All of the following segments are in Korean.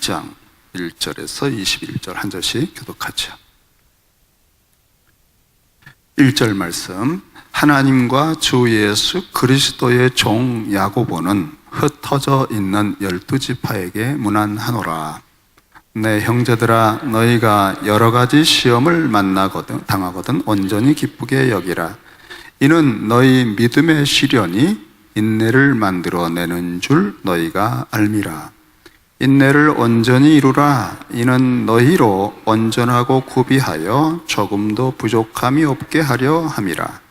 1장 1절에서 21절 한 절씩 교독하죠. 1절 말씀. 하나님과 주 예수 그리스도의 종 야고보는 흩어져 있는 12지파에게 문안하노라. 내 형제들아, 너희가 여러 가지 시험을 당하거든 온전히 기쁘게 여기라. 이는 너희 믿음의 시련이 인내를 만들어내는 줄 너희가 알미라. 인내를 온전히 이루라. 이는 너희로 온전하고 구비하여 조금도 부족함이 없게 하려 함이라.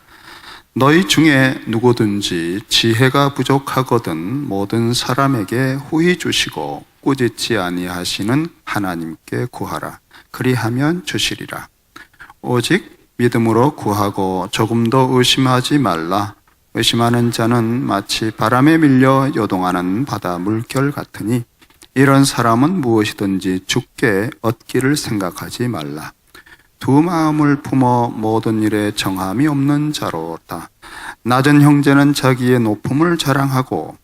너희 중에 누구든지 지혜가 부족하거든 모든 사람에게 후히 주시고 꾸짖지 아니하시는 하나님께 구하라. 그리하면 주시리라. 오직 믿음으로 구하고 조금도 의심하지 말라. 의심하는 자는 마치 바람에 밀려 요동하는 바다 물결 같으니 이런 사람은 무엇이든지 죽게 얻기를 생각하지 말라. 두 마음을 품어 모든 일에 정함이 없는 자로다. 낮은 형제는 자기의 높음을 자랑하고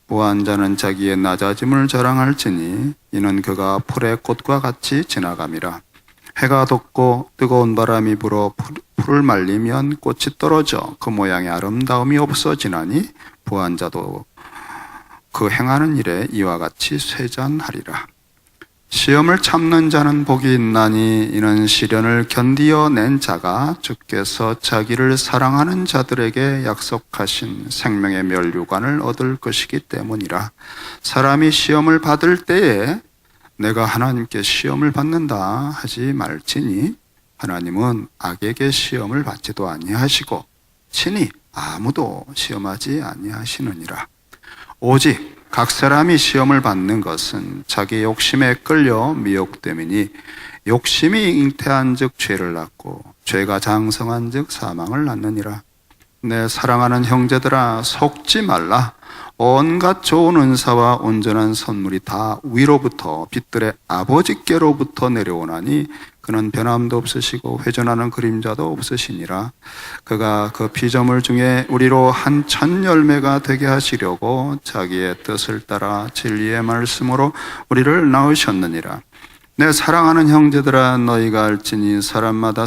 부한 자는 자기의 낮아짐을 자랑할지니 이는 그가 풀의 꽃과 같이 지나감이라. 해가 돋고 뜨거운 바람이 불어 풀을 말리면 꽃이 떨어져 그 모양의 아름다움이 없어지나니 부한 자도 그 행하는 일에 이와 같이 쇠잔하리라. 시험을 참는 자는 복이 있나니 이는 시련을 견디어낸 자가 주께서 자기를 사랑하는 자들에게 약속하신 생명의 면류관을 얻을 것이기 때문이라. 사람이 시험을 받을 때에 내가 하나님께 시험을 받는다 하지 말지니 하나님은 악에게 시험을 받지도 아니하시고 친히 아무도 시험하지 아니하시느니라. 오직 각 사람이 시험을 받는 것은 자기 욕심에 끌려 미혹됨이니 욕심이 잉태한 즉 죄를 낳고 죄가 장성한 즉 사망을 낳느니라. 내 사랑하는 형제들아, 속지 말라. 온갖 좋은 은사와 온전한 선물이 다 위로부터 빛들의 아버지께로부터 내려오나니 그는 변함도 없으시고 회전하는 그림자도 없으시니라. 그가 그 피조물 중에 우리로 한 천 열매가 되게 하시려고 자기의 뜻을 따라 진리의 말씀으로 우리를 낳으셨느니라. 내 사랑하는 형제들아, 너희가 알지니 사람마다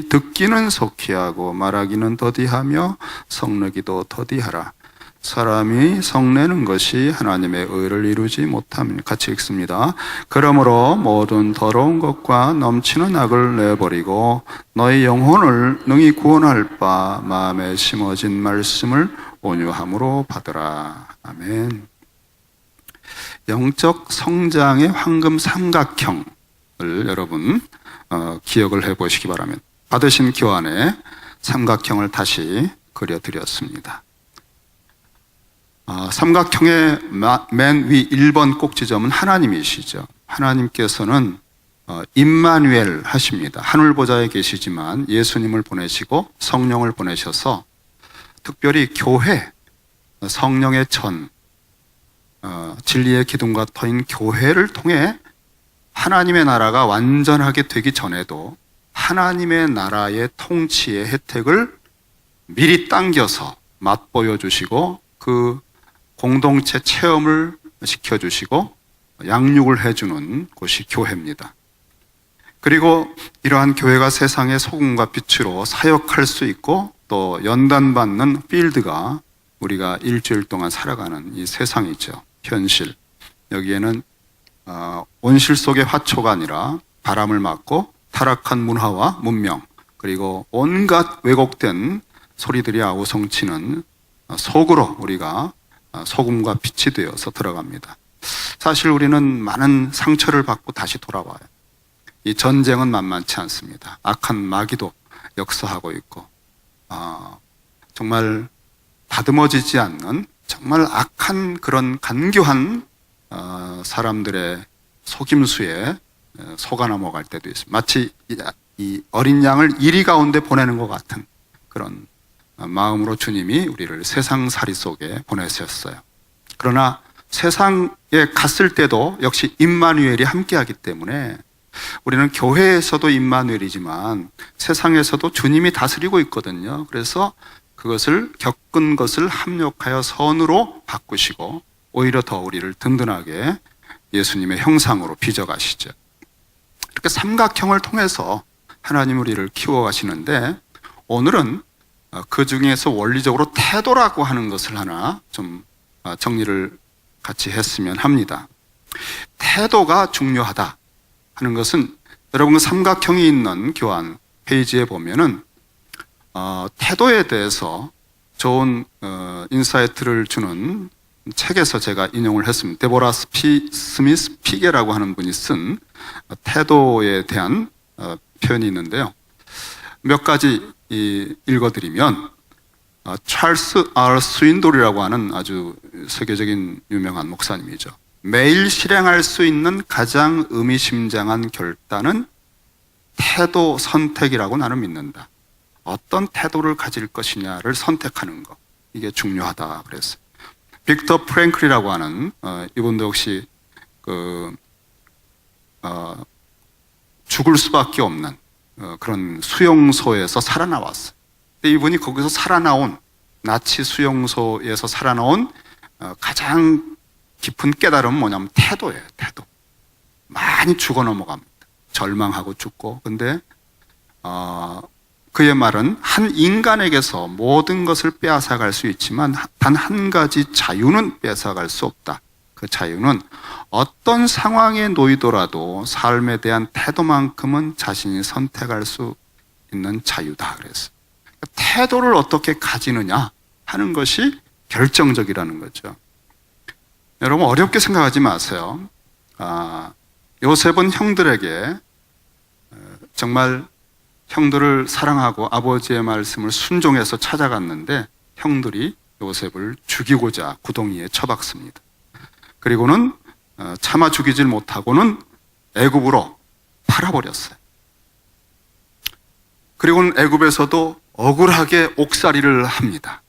듣기는 속히 하고 말하기는 더디하며 성내기도 더디하라. 사람이 성내는 것이 하나님의 의를 이루지 못함이니. 같이 읽습니다. 그러므로 모든 더러운 것과 넘치는 악을 내버리고 너희 영혼을 능히 구원할 바 마음에 심어진 말씀을 온유함으로 받으라. 아멘. 영적 성장의 황금 삼각형을 여러분 기억을 해보시기 바랍니다. 받으신 교환에 삼각형을 다시 그려드렸습니다. 삼각형의 맨 위 1번 꼭지점은 하나님이시죠. 하나님께서는 임마누엘 하십니다. 하늘보좌에 계시지만 예수님을 보내시고 성령을 보내셔서 특별히 교회, 성령의 전, 진리의 기둥과 터인 교회를 통해 하나님의 나라가 완전하게 되기 전에도 하나님의 나라의 통치의 혜택을 미리 당겨서 맛보여 주시고 그 공동체 체험을 시켜주시고 양육을 해주는 곳이 교회입니다. 그리고 이러한 교회가 세상의 소금과 빛으로 사역할 수 있고 또 연단받는 필드가 우리가 일주일 동안 살아가는 이 세상이죠. 현실. 여기에는 온실 속의 화초가 아니라 바람을 맞고 타락한 문화와 문명 그리고 온갖 왜곡된 소리들이 아우성치는 속으로 우리가 소금과 빛이 되어서 들어갑니다. 사실 우리는 많은 상처를 받고 다시 돌아와요. 이 전쟁은 만만치 않습니다. 악한 마귀도 역사하고 있고 정말 다듬어지지 않는 정말 악한 그런 간교한 사람들의 속임수에 속아 넘어갈 때도 있습니다. 마치 이 어린 양을 이리 가운데 보내는 것 같은 그런 마음으로 주님이 우리를 세상살이 속에 보내셨어요. 그러나 세상에 갔을 때도 역시 임마누엘이 함께하기 때문에 우리는 교회에서도 임마누엘이지만 세상에서도 주님이 다스리고 있거든요. 그래서 그것을 겪은 것을 합력하여 선으로 바꾸시고 오히려 더 우리를 든든하게 예수님의 형상으로 빚어가시죠. 이렇게 삼각형을 통해서 하나님 우리를 키워가시는데, 오늘은 그 중에서 원리적으로 태도라고 하는 것을 하나 좀 정리를 같이 했으면 합니다. 태도가 중요하다 하는 것은, 여러분 그 삼각형이 있는 교환 페이지에 보면은 태도에 대해서 좋은 인사이트를 주는 책에서 제가 인용을 했습니다. 데보라 스미스 피게라고 하는 분이 쓴 태도에 대한 표현이 있는데요. 몇 가지 읽어드리면, 찰스 R. 스윈돌이라고 하는 아주 세계적인 유명한 목사님이죠. 매일 실행할 수 있는 가장 의미심장한 결단은 태도 선택이라고 나는 믿는다. 어떤 태도를 가질 것이냐를 선택하는 것, 이게 중요하다 그랬어요. 빅터 프랭클이라고 하는 이분도 역시 죽을 수밖에 없는 그런 수용소에서 살아나왔어요. 근데 이분이 거기서 살아나온, 나치 수용소에서 살아나온 가장 깊은 깨달음은 뭐냐면 태도예요. 태도. 많이 죽어 넘어갑니다. 절망하고 죽고. 근데 그의 말은, 한 인간에게서 모든 것을 빼앗아갈 수 있지만 단 한 가지 자유는 빼앗아갈 수 없다. 그 자유는 어떤 상황에 놓이더라도 삶에 대한 태도만큼은 자신이 선택할 수 있는 자유다 그랬어요. 태도를 어떻게 가지느냐 하는 것이 결정적이라는 거죠. 여러분 어렵게 생각하지 마세요. 요셉은 형들에게 정말 형들을 사랑하고 아버지의 말씀을 순종해서 찾아갔는데, 형들이 요셉을 죽이고자 구덩이에 쳐박습니다. 그리고는 차마 죽이질 못하고는 애굽으로 팔아버렸어요. 그리고는 애굽에서도 억울하게 옥살이를 합니다.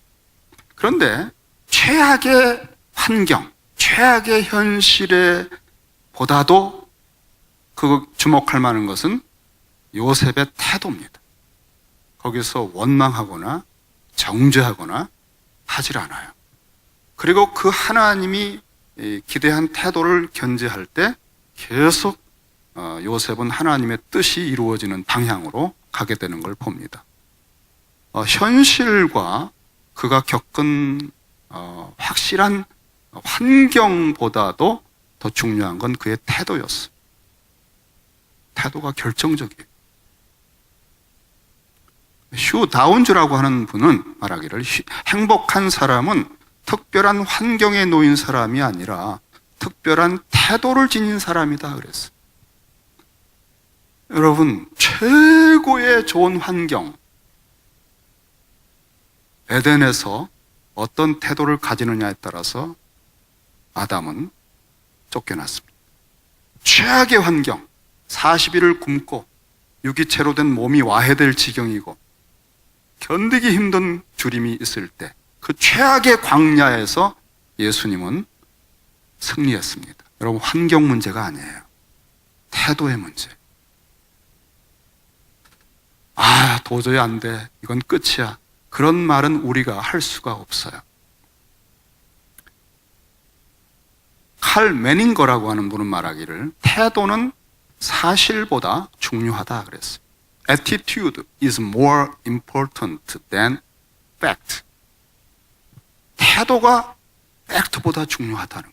그런데 최악의 환경, 최악의 현실에 보다도 주목할 만한 것은 요셉의 태도입니다. 거기서 원망하거나 정죄하거나 하질 않아요. 그리고 그 하나님이 기대한 태도를 견지할 때 계속 요셉은 하나님의 뜻이 이루어지는 방향으로 가게 되는 걸 봅니다. 현실과 그가 겪은 확실한 환경보다도 더 중요한 건 그의 태도였어요. 태도가 결정적이에요. 휴 다운즈라고 하는 분은 말하기를, 행복한 사람은 특별한 환경에 놓인 사람이 아니라 특별한 태도를 지닌 사람이다 그랬어요. 여러분, 최고의 좋은 환경, 에덴에서 어떤 태도를 가지느냐에 따라서 아담은 쫓겨났습니다. 최악의 환경, 40일을 굶고 유기체로 된 몸이 와해될 지경이고 견디기 힘든 주림이 있을 때, 그 최악의 광야에서 예수님은 승리했습니다. 여러분, 환경 문제가 아니에요. 태도의 문제. 도저히 안 돼. 이건 끝이야. 그런 말은 우리가 할 수가 없어요. 칼 매닝거라고 하는 분은 말하기를, 태도는 사실보다 중요하다 그랬어요. Attitude is more important than fact. 태도가 팩트보다 중요하다는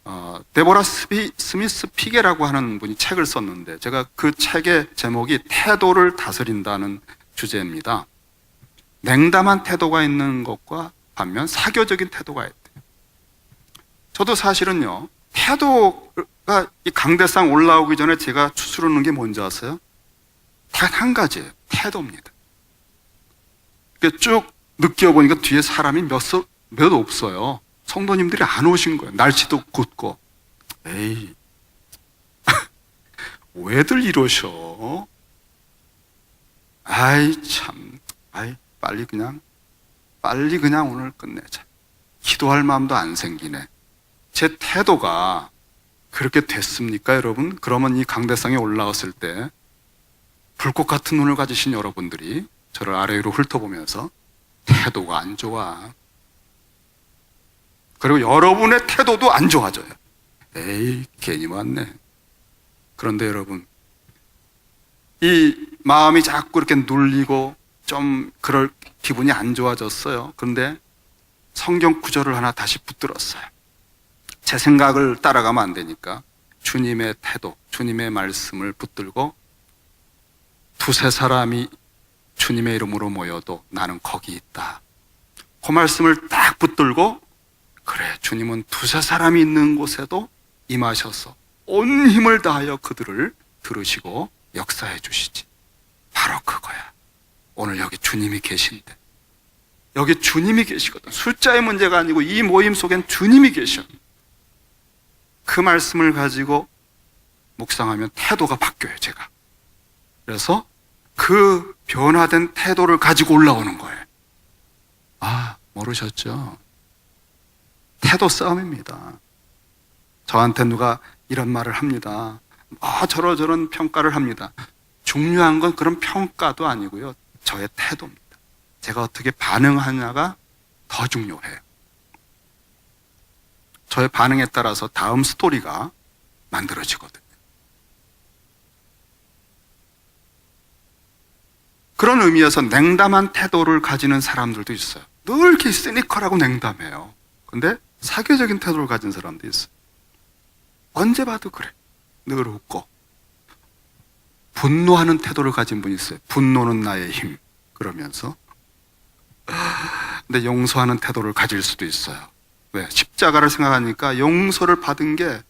거예요. 데보라 스미스 피게라고 하는 분이 책을 썼는데, 제가 그 책의 제목이 태도를 다스린다는 주제입니다. 냉담한 태도가 있는 것과 반면 사교적인 태도가 있대요. 저도 사실은요, 태도가 이 강대상 올라오기 전에 제가 추스르는 게 뭔지 아세요? 단 한 가지예요. 태도입니다. 쭉 느껴보니까 뒤에 사람이 몇 없어요. 성도님들이 안 오신 거예요. 날씨도 굳고. 에이, 왜들 이러셔? 빨리 그냥 오늘 끝내자. 기도할 마음도 안 생기네. 제 태도가 그렇게 됐습니까, 여러분? 그러면 이 강대상에 올라왔을 때 불꽃 같은 눈을 가지신 여러분들이 저를 아래 위로 훑어보면서 태도가 안 좋아. 그리고 여러분의 태도도 안 좋아져요. 에이, 괜히 왔네. 그런데 여러분, 이 마음이 자꾸 이렇게 눌리고 좀 그럴 기분이 안 좋아졌어요. 그런데 성경 구절을 하나 다시 붙들었어요. 제 생각을 따라가면 안 되니까 주님의 태도, 주님의 말씀을 붙들고 두세 사람이 주님의 이름으로 모여도 나는 거기 있다. 그 말씀을 딱 붙들고 그래, 주님은 두세 사람이 있는 곳에도 임하셔서 온 힘을 다하여 그들을 들으시고 역사해 주시지. 바로 그거야. 오늘 여기 주님이 계신데, 여기 주님이 계시거든. 숫자의 문제가 아니고 이 모임 속엔 주님이 계셔. 그 말씀을 가지고 묵상하면 태도가 바뀌어요, 제가. 그래서 그 변화된 태도를 가지고 올라오는 거예요. 아, 모르셨죠? 태도 싸움입니다. 저한테 누가 이런 말을 합니다. 저런 평가를 합니다. 중요한 건 그런 평가도 아니고요, 저의 태도입니다. 제가 어떻게 반응하냐가 더 중요해요. 저의 반응에 따라서 다음 스토리가 만들어지거든요. 그런 의미에서 냉담한 태도를 가지는 사람들도 있어요. 늘 이렇게 시니컬하고 냉담해요. 근데 사교적인 태도를 가진 사람도 있어요. 언제 봐도 그래. 늘 웃고. 분노하는 태도를 가진 분이 있어요. 분노는 나의 힘. 그러면서. 근데 용서하는 태도를 가질 수도 있어요. 왜? 십자가를 생각하니까 용서를 받은 게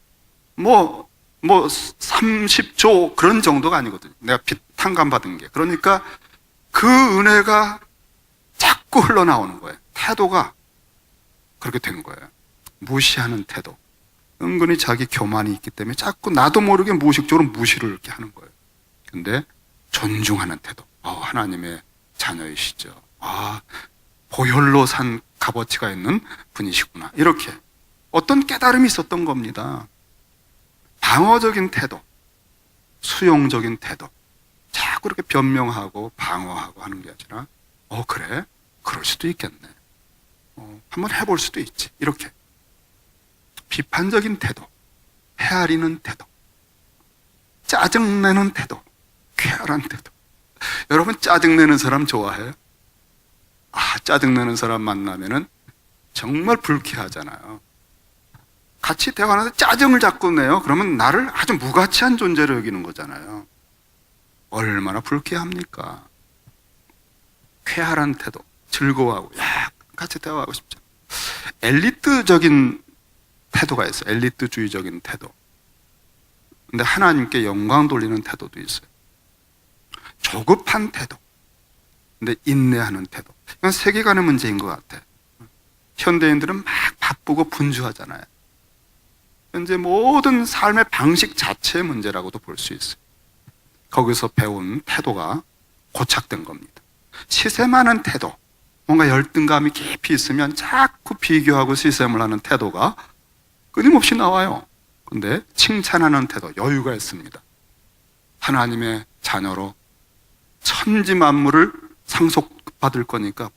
30조 그런 정도가 아니거든요. 내가 빚 탕감 받은 게. 그러니까 그 은혜가 자꾸 흘러나오는 거예요. 태도가 그렇게 된 거예요. 무시하는 태도. 은근히 자기 교만이 있기 때문에 자꾸 나도 모르게 무의식적으로 무시를 이렇게 하는 거예요. 근데 존중하는 태도. 하나님의 자녀이시죠. 보혈로 산 값어치가 있는 분이시구나. 이렇게 어떤 깨달음이 있었던 겁니다. 방어적인 태도, 수용적인 태도. 자꾸 이렇게 변명하고 방어하고 하는 게 아니라 그래? 그럴 수도 있겠네. 한번 해볼 수도 있지. 이렇게 비판적인 태도, 헤아리는 태도, 짜증내는 태도, 쾌활한 태도. 여러분 짜증내는 사람 좋아해요? 짜증내는 사람 만나면은 정말 불쾌하잖아요. 같이 대화하는데 짜증을 자꾸 내요. 그러면 나를 아주 무가치한 존재로 여기는 거잖아요. 얼마나 불쾌합니까? 쾌활한 태도, 즐거워하고, 같이 대화하고 싶죠. 엘리트적인 태도가 있어요. 엘리트주의적인 태도. 근데 하나님께 영광 돌리는 태도도 있어요. 조급한 태도. 근데 인내하는 태도. 이건 세계관의 문제인 것 같아요. 현대인들은 막 바쁘고 분주하잖아요. 현재 모든 삶의 방식 자체의 문제라고도 볼 수 있어요. 거기서 배운 태도가 고착된 겁니다. 시샘하는 태도, 뭔가 열등감이 깊이 있으면 자꾸 비교하고 시샘을 하는 태도가 끊임없이 나와요. 근데 칭찬하는 태도, 여유가 있습니다. 하나님의 자녀로 천지 만물을 상속받을 거니까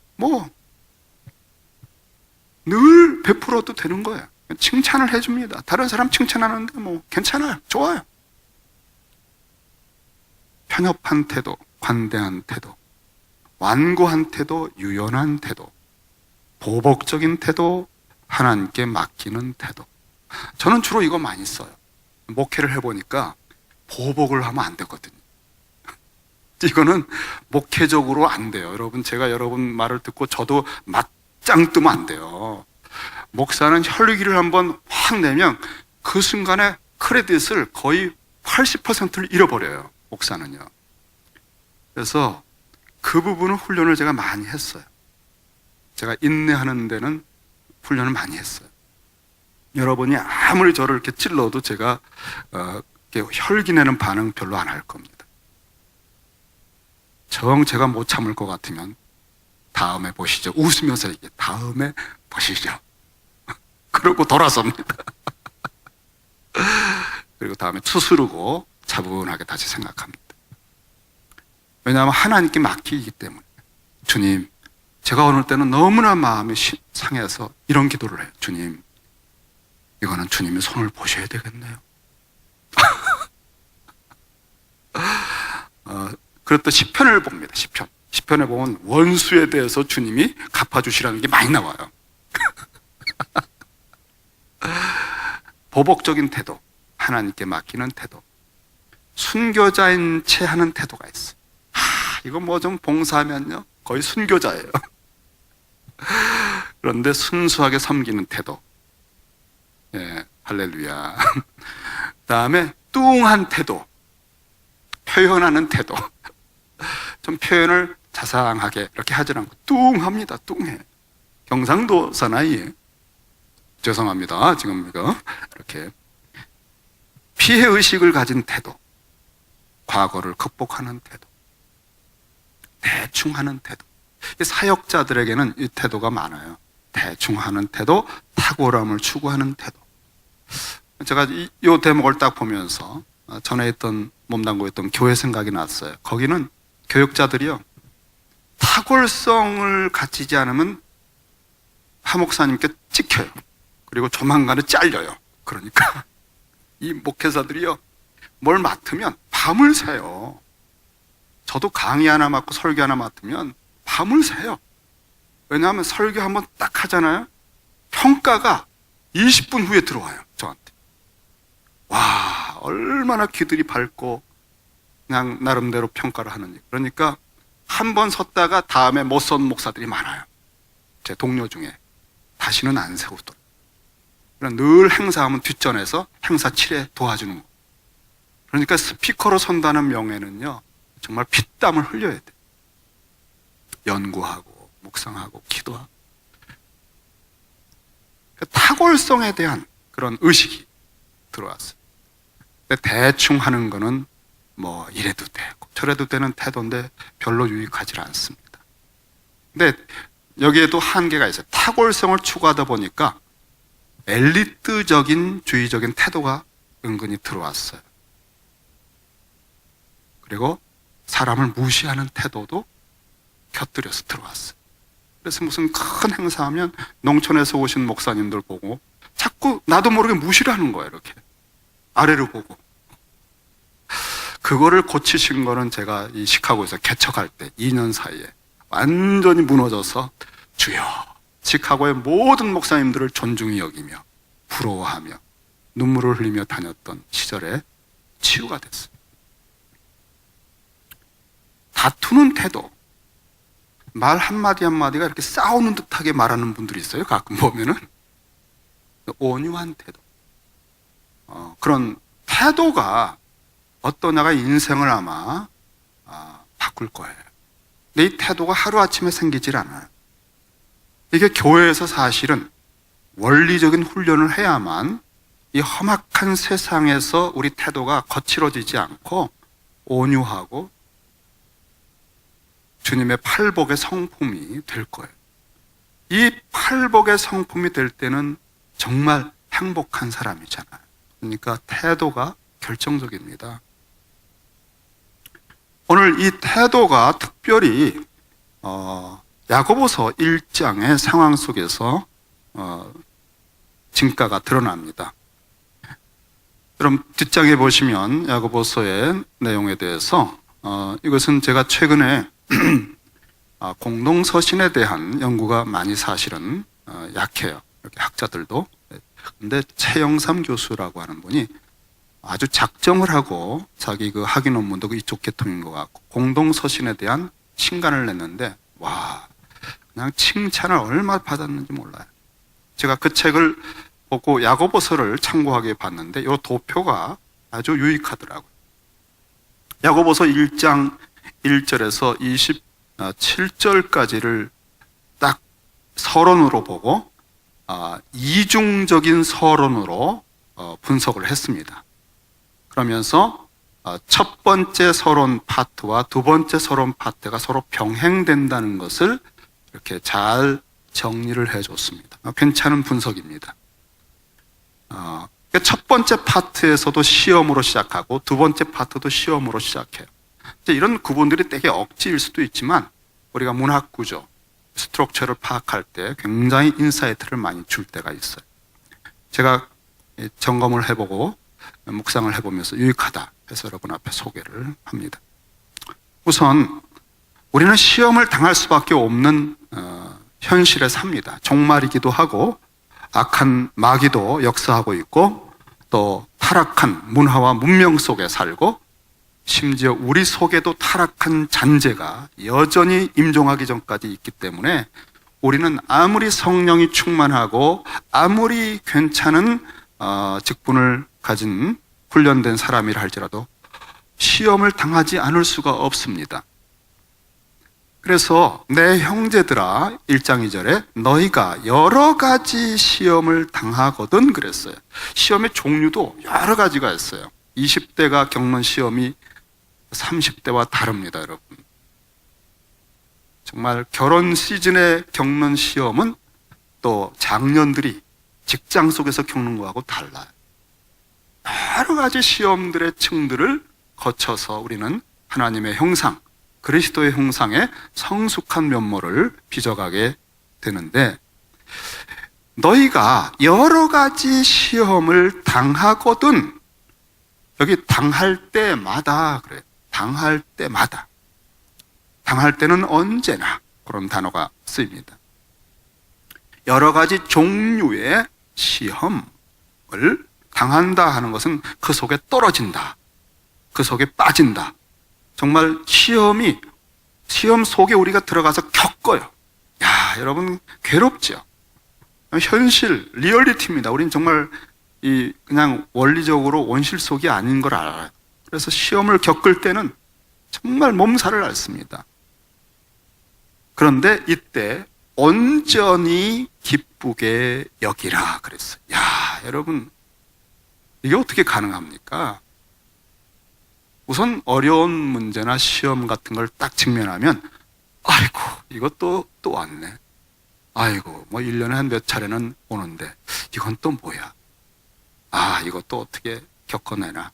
늘 베풀어도 되는 거예요. 칭찬을 해줍니다. 다른 사람 칭찬하는데 괜찮아요. 좋아요. 편협한 태도, 관대한 태도, 완고한 태도, 유연한 태도, 보복적인 태도, 하나님께 맡기는 태도. 저는 주로 이거 많이 써요. 목회를 해보니까 보복을 하면 안 되거든요. 이거는 목회적으로 안 돼요. 여러분, 제가 여러분 말을 듣고 저도 맞짱 뜨면 안 돼요. 목사는 혈기를 한번 확 내면 그 순간에 크레딧을 거의 80%를 잃어버려요. 목사는요. 그래서 그 부분은 훈련을 제가 많이 했어요. 제가 인내하는 데는 훈련을 많이 했어요. 여러분이 아무리 저를 이렇게 찔러도 제가 이렇게 혈기 내는 반응 별로 안 할 겁니다. 제가 못 참을 것 같으면 다음에 보시죠. 웃으면서 얘기해. 다음에 보시죠. 그러고 돌아섭니다. 그리고 다음에 추스르고 차분하게 다시 생각합니다. 왜냐하면 하나님께 맡기기 때문에. 주님, 제가 어느 때는 너무나 마음이 상해서 이런 기도를 해요. 주님, 이거는 주님이 손을 보셔야 되겠네요. 그것도 시편을 봅니다. 시편에 보면 원수에 대해서 주님이 갚아주시라는 게 많이 나와요. 보복적인 태도, 하나님께 맡기는 태도, 순교자인 채 하는 태도가 있어요. 이거 뭐 좀 봉사하면요 거의 순교자예요. 그런데 순수하게 섬기는 태도, 예, 할렐루야. 다음에 뚱한 태도, 표현하는 태도. 좀 표현을 자상하게 이렇게 하지 않고 뚱합니다. 뚱해. 경상도 사나이에, 죄송합니다. 지금 이거 이렇게 피해 의식을 가진 태도, 과거를 극복하는 태도, 대충 하는 태도. 사역자들에게는 이 태도가 많아요. 대충 하는 태도, 탁월함을 추구하는 태도. 제가 이 대목을 딱 보면서 전에 있던 몸담고 있던 교회 생각이 났어요. 거기는 교육자들이요, 탁월성을 갖추지 않으면 하목사님께 찍혀요. 그리고 조만간에 잘려요. 그러니까 이 목회자들이요, 뭘 맡으면 밤을 새요. 저도 강의 하나 맡고 설교 하나 맡으면 밤을 새요. 왜냐하면 설교 한번 딱 하잖아요. 평가가 20분 후에 들어와요, 저한테. 와, 얼마나 귀들이 밝고 그냥 나름대로 평가를 하는지. 그러니까 한 번 섰다가 다음에 못 선 목사들이 많아요. 제 동료 중에. 다시는 안 세우더라고요. 늘 행사하면 뒷전에서 행사 칠에 도와주는 거. 그러니까 스피커로 선다는 명예는요, 정말 피땀을 흘려야 돼. 연구하고 묵상하고 기도하고. 탁월성에 대한 그런 의식이 들어왔어요. 근데 대충 하는 거는 뭐 이래도 되고 저래도 되는 태도인데 별로 유익하지 않습니다. 근데 여기에도 한계가 있어요. 탁월성을 추구하다 보니까 엘리트적인 주의적인 태도가 은근히 들어왔어요. 그리고 사람을 무시하는 태도도 곁들여서 들어왔어요. 그래서 무슨 큰 행사하면 농촌에서 오신 목사님들 보고 자꾸 나도 모르게 무시를 하는 거예요. 이렇게 아래로 보고. 그거를 고치신 거는 제가 이 시카고에서 개척할 때 2년 사이에 완전히 무너져서 주여, 시카고의 모든 목사님들을 존중히 여기며 부러워하며 눈물을 흘리며 다녔던 시절에 치유가 됐어요. 다투는 태도, 말 한마디 한마디가 이렇게 싸우는 듯하게 말하는 분들이 있어요. 가끔 보면은. 온유한 태도, 그런 태도가 어떠냐가 인생을 아마 바꿀 거예요. 근데 이 태도가 하루아침에 생기질 않아요. 이게 교회에서 사실은 원리적인 훈련을 해야만 이 험악한 세상에서 우리 태도가 거칠어지지 않고 온유하고 주님의 팔복의 성품이 될 거예요. 이 팔복의 성품이 될 때는 정말 행복한 사람이잖아요. 그러니까 태도가 결정적입니다. 오늘 이 태도가 특별히 야고보서 1장의 상황 속에서 진가가 드러납니다. 그럼 뒷장에 보시면 야고보서의 내용에 대해서 이것은 제가 최근에 공동서신에 대한 연구가 많이 사실은 약해요. 이렇게 학자들도. 근데 최영삼 교수라고 하는 분이 아주 작정을 하고 자기 그 학위 논문도 이쪽 계통인 것 같고 공동서신에 대한 신간을 냈는데, 와, 그냥 칭찬을 얼마나 받았는지 몰라요. 제가 그 책을 보고 야고보서를 참고하게 봤는데 이 도표가 아주 유익하더라고요. 야고보서 1장 1절에서 27절까지를 딱 서론으로 보고 이중적인 서론으로 분석을 했습니다. 그러면서 첫 번째 서론 파트와 두 번째 서론 파트가 서로 병행된다는 것을 이렇게 잘 정리를 해줬습니다. 괜찮은 분석입니다. 첫 번째 파트에서도 시험으로 시작하고 두 번째 파트도 시험으로 시작해요. 이런 구분들이 되게 억지일 수도 있지만 우리가 문학 구조, 스트럭처를 파악할 때 굉장히 인사이트를 많이 줄 때가 있어요. 제가 점검을 해보고 묵상을 해보면서 유익하다 해서 여러분 앞에 소개를 합니다. 우선 우리는 시험을 당할 수밖에 없는 현실에 삽니다. 종말이기도 하고 악한 마귀도 역사하고 있고 또 타락한 문화와 문명 속에 살고 심지어 우리 속에도 타락한 잔재가 여전히 임종하기 전까지 있기 때문에 우리는 아무리 성령이 충만하고 아무리 괜찮은 직분을 가진 훈련된 사람이라 할지라도 시험을 당하지 않을 수가 없습니다. 그래서 내 형제들아 1장 2절에 너희가 여러 가지 시험을 당하거든 그랬어요. 시험의 종류도 여러 가지가 있어요. 20대가 겪는 시험이 30대와 다릅니다, 여러분. 정말 결혼 시즌에 겪는 시험은 또 장년들이 직장 속에서 겪는 거하고 달라요. 여러 가지 시험들의 층들을 거쳐서 우리는 하나님의 형상, 그리스도의 형상의 성숙한 면모를 빚어가게 되는데, 너희가 여러 가지 시험을 당하거든. 여기 당할 때마다 그래요. 당할 때마다. 당할 때는 언제나 그런 단어가 쓰입니다. 여러 가지 종류의 시험을 당한다 하는 것은 그 속에 떨어진다, 그 속에 빠진다. 정말 시험 속에 우리가 들어가서 겪어요. 야, 여러분 괴롭죠. 현실, 리얼리티입니다. 우리는 정말 그냥 원리적으로 원실 속이 아닌 걸 알아요. 그래서 시험을 겪을 때는 정말 몸살을 앓습니다. 그런데 이때 온전히 기쁘게 여기라 그랬어요. 야, 여러분 이게 어떻게 가능합니까? 우선 어려운 문제나 시험 같은 걸 딱 직면하면 아이고 이것도 또 왔네. 아이고 뭐 1년에 한 몇 차례는 오는데 이건 또 뭐야. 아, 이것도 어떻게 겪어내나.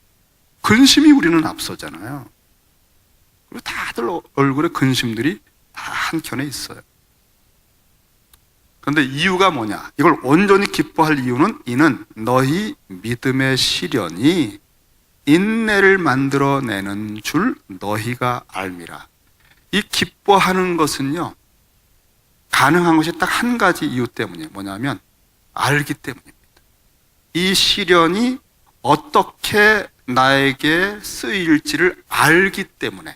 근심이 우리는 앞서잖아요. 그리고 다들 얼굴에 근심들이 다 한켠에 있어요. 그런데 이유가 뭐냐? 이걸 온전히 기뻐할 이유는 이는 너희 믿음의 시련이 인내를 만들어내는 줄 너희가 알미라. 이 기뻐하는 것은요, 가능한 것이 딱 한 가지 이유 때문이에요. 뭐냐면 알기 때문입니다. 이 시련이 어떻게 나에게 쓰일지를 알기 때문에.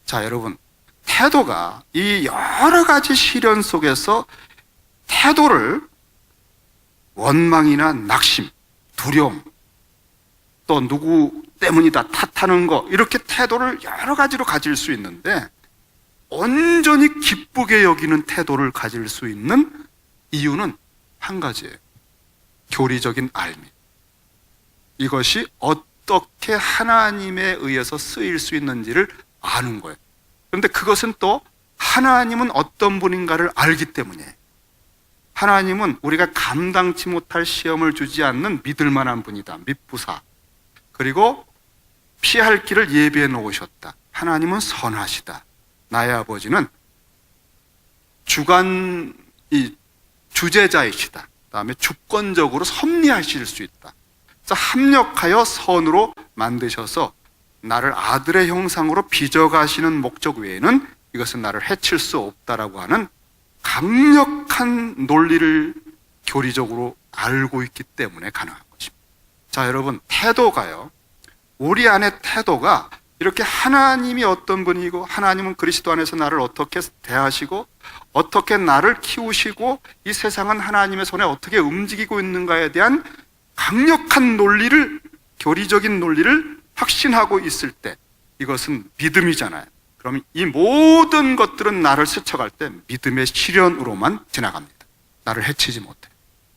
자, 여러분, 태도가 이 여러 가지 시련 속에서 태도를 원망이나 낙심, 두려움, 또 누구 때문이다 탓하는 거, 이렇게 태도를 여러 가지로 가질 수 있는데 온전히 기쁘게 여기는 태도를 가질 수 있는 이유는 한 가지예요. 교리적인 알미. 이것이 어떻게 하나님에 의해서 쓰일 수 있는지를 아는 거예요. 그런데 그것은 또 하나님은 어떤 분인가를 알기 때문에, 하나님은 우리가 감당치 못할 시험을 주지 않는 믿을 만한 분이다. 믿부사. 그리고 피할 길을 예비해 놓으셨다. 하나님은 선하시다. 나의 아버지는 주제자이시다. 그다음에 주권적으로 섭리하실 수 있다. 그래서 합력하여 선으로 만드셔서 나를 아들의 형상으로 빚어가시는 목적 외에는 이것은 나를 해칠 수 없다라고 하는 강력한 논리를 교리적으로 알고 있기 때문에 가능한 것입니다. 자, 여러분, 태도가요, 우리 안의 태도가 이렇게 하나님이 어떤 분이고 하나님은 그리스도 안에서 나를 어떻게 대하시고 어떻게 나를 키우시고 이 세상은 하나님의 손에 어떻게 움직이고 있는가에 대한 강력한 논리를, 교리적인 논리를 확신하고 있을 때 이것은 믿음이잖아요. 그럼 이 모든 것들은 나를 스쳐갈 때 믿음의 시련으로만 지나갑니다. 나를 해치지 못해.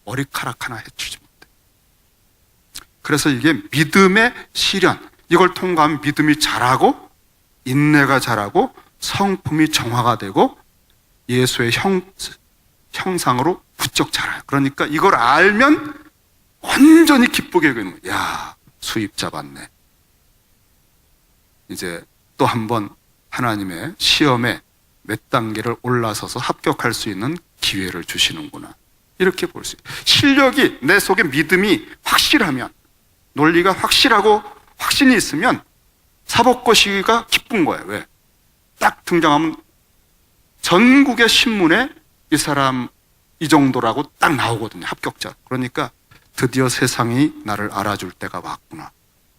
머리카락 하나 해치지 못해. 그래서 이게 믿음의 시련, 이걸 통과하면 믿음이 자라고 인내가 자라고 성품이 정화가 되고 예수의 형상으로 부쩍 자라요. 그러니까 이걸 알면 완전히 기쁘게 여기는 거예요. 야, 수입 잡았네. 이제 또 한 번 하나님의 시험에 몇 단계를 올라서서 합격할 수 있는 기회를 주시는구나. 이렇게 볼 수 있어요. 실력이, 내 속에 믿음이 확실하면, 논리가 확실하고 확신이 있으면 사법고시가 기쁜 거예요. 왜? 딱 등장하면 전국의 신문에 이 사람 이 정도라고 딱 나오거든요. 합격자. 그러니까 드디어 세상이 나를 알아줄 때가 왔구나.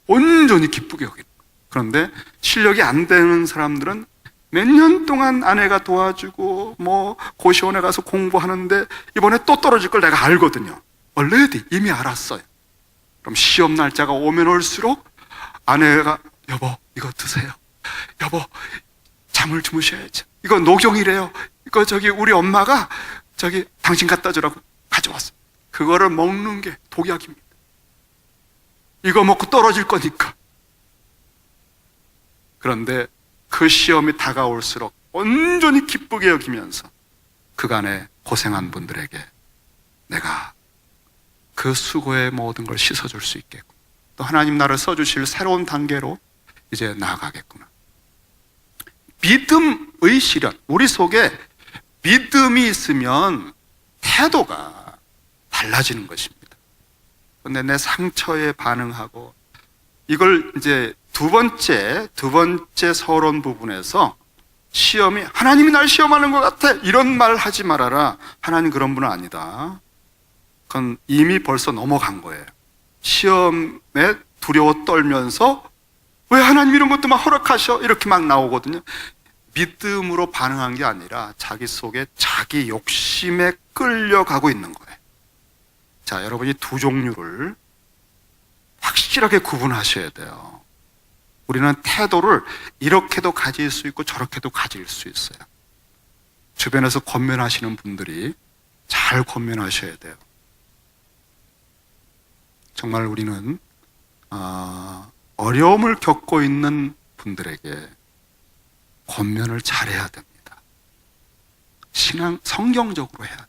온전히 기쁘게 여기는 거예요. 그런데 실력이 안 되는 사람들은 몇 년 동안 아내가 도와주고 뭐 고시원에 가서 공부하는데 이번에 또 떨어질 걸 내가 알거든요. 얼레디 이미 알았어요. 그럼 시험 날짜가 오면 올수록 아내가 여보 이거 드세요. 여보 잠을 주무셔야죠. 이거 녹용이래요. 이거 우리 엄마가 당신 갖다 주라고 가져왔어요. 그거를 먹는 게 독약입니다. 이거 먹고 떨어질 거니까. 그런데 그 시험이 다가올수록 온전히 기쁘게 여기면서 그간에 고생한 분들에게 내가 그 수고의 모든 걸 씻어줄 수 있겠고 또 하나님 나를 써주실 새로운 단계로 이제 나아가겠구나. 믿음의 실현, 우리 속에 믿음이 있으면 태도가 달라지는 것입니다. 그런데 내 상처에 반응하고 이걸 이제 두 번째 서론 부분에서 시험이 하나님이 날 시험하는 것 같아 이런 말 하지 말아라. 하나님 그런 분은 아니다. 그건 이미 벌써 넘어간 거예요. 시험에 두려워 떨면서 왜 하나님 이런 것도 막 허락하셔? 이렇게 막 나오거든요. 믿음으로 반응한 게 아니라 자기 속에 자기 욕심에 끌려가고 있는 거예요. 자, 여러분이 두 종류를 확실하게 구분하셔야 돼요. 우리는 태도를 이렇게도 가질 수 있고 저렇게도 가질 수 있어요. 주변에서 권면하시는 분들이 잘 권면하셔야 돼요. 정말 우리는 어려움을 겪고 있는 분들에게 권면을 잘해야 됩니다. 성경적으로 해야 돼요.